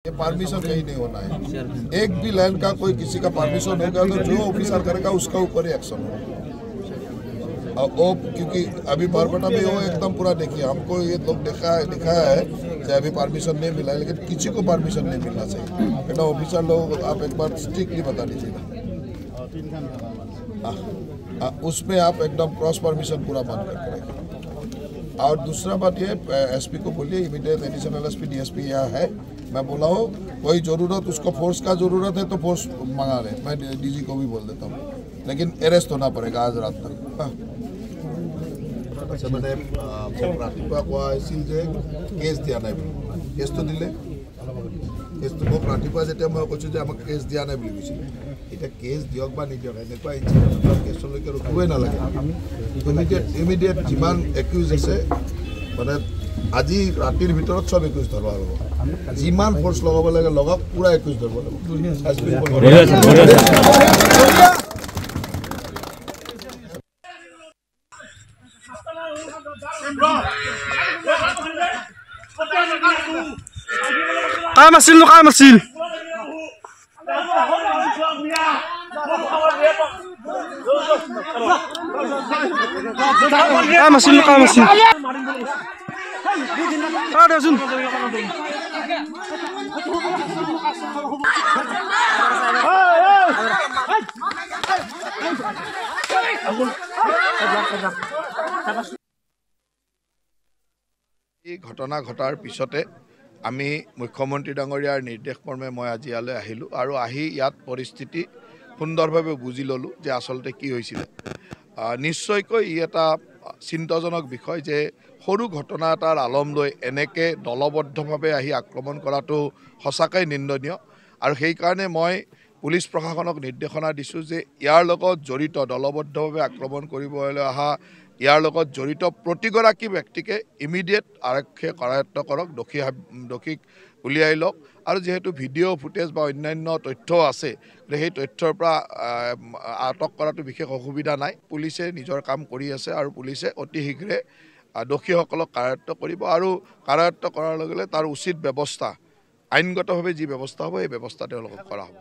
ये परमिशन कहीं नहीं होना है। एक भी लैंड का कोई किसी का परमिशन होगा तो जो ऑफिसर करेगा उसका ऊपर ही एक्शन होगा। और वो क्योंकि अभी बरबटा में वो एकदम पूरा देखिए, हमको ये लोग दिखाया है कि अभी परमिशन नहीं मिला है, लेकिन किसी को परमिशन नहीं मिलना चाहिए। बेटा ऑफिसर लोग आप एक बार स्ट्रिक्टली बता दीजिएगा, उसमें आप एकदम क्रॉस परमिशन पूरा बंद करके रखें। और दूसरा बात ये, एसपी को बोलिए इमीडिएट एडिशनल एसपी डीएसपी यहाँ है, मैं बोला हूँ कोई ज़रूरत उसको फोर्स का ज़रूरत है तो फोर्स मंगा ले, मैं डीजी को भी बोल देता हूँ, लेकिन अरेस्ट होना पड़ेगा आज रात तक। अच्छा मैंने रातिपुৱা কোৱা হৈছিল যে কেছ দিয়া নাই বুলি, কেছটো দিলে? কেছটো মোক ৰাতিপুৱা যেতিয়া মই কৈছোঁ যে আমাক কেছ দিয়া নাই বুলি কৈছিলে, এতিয়া কেছ দিয়ক বা নিদিয়ক এনেকুৱা ইনচিডেণ্টৰ কেছলৈকে ৰখিবই নালাগে। ইমিডিয়েট যিমান একিউজ আছে মানে আজি ৰাতিৰ ভিতৰত চব একিউজ ধৰব লাগিব, যিমান ফ'ৰ্চ লগাব লাগে লগাওক, পূৰা একিউজ ধৰব লাগিব। কাম আছিল কাম আছিল এই ঘটনা ঘটাৰ পিছতে আমি মুখ্যমন্ত্ৰী ডাঙৰীয়াৰ নিৰ্দেশ মৰ্মে মই আজি ইয়ালৈ আহিলোঁ আৰু আহি ইয়াত পৰিস্থিতি সুন্দৰভাৱে বুজি ল'লোঁ যে আচলতে কি হৈছিলে। নিশ্চয়কৈ ই এটা চিন্তাজনক বিষয় যে সৰু ঘটনা এটাৰ আলম লৈ এনেকৈ দলবদ্ধভাৱে আহি আক্ৰমণ কৰাটো সঁচাকৈ নিন্দনীয়। আৰু সেইকাৰণে মই পুলিচ প্ৰশাসনক নিৰ্দেশনা দিছোঁ যে ইয়াৰ লগত জড়িত, দলবদ্ধভাৱে আক্ৰমণ কৰিবলৈ অহা ইয়াৰ লগত জড়িত প্ৰতিগৰাকী ব্যক্তিকে ইমিডিয়েট আৰক্ষীয়ে কৰায়ত্ব কৰক, দোষীক উলিয়াই লওক। আৰু যিহেতু ভিডিঅ' ফুটেজ বা অন্যান্য তথ্য আছে, সেই তথ্যৰ পৰা আটক কৰাটো বিশেষ অসুবিধা নাই। পুলিচে নিজৰ কাম কৰি আছে আৰু পুলিচে অতি শীঘ্ৰে দোষীসকলক কৰায়ত্ব কৰিব আৰু কৰায়ত্ব কৰাৰ লগে লগে তাৰ উচিত ব্যৱস্থা, আইনগতভাৱে যি ব্যৱস্থা হ'ব সেই ব্যৱস্থা তেওঁলোকক কৰা হ'ব।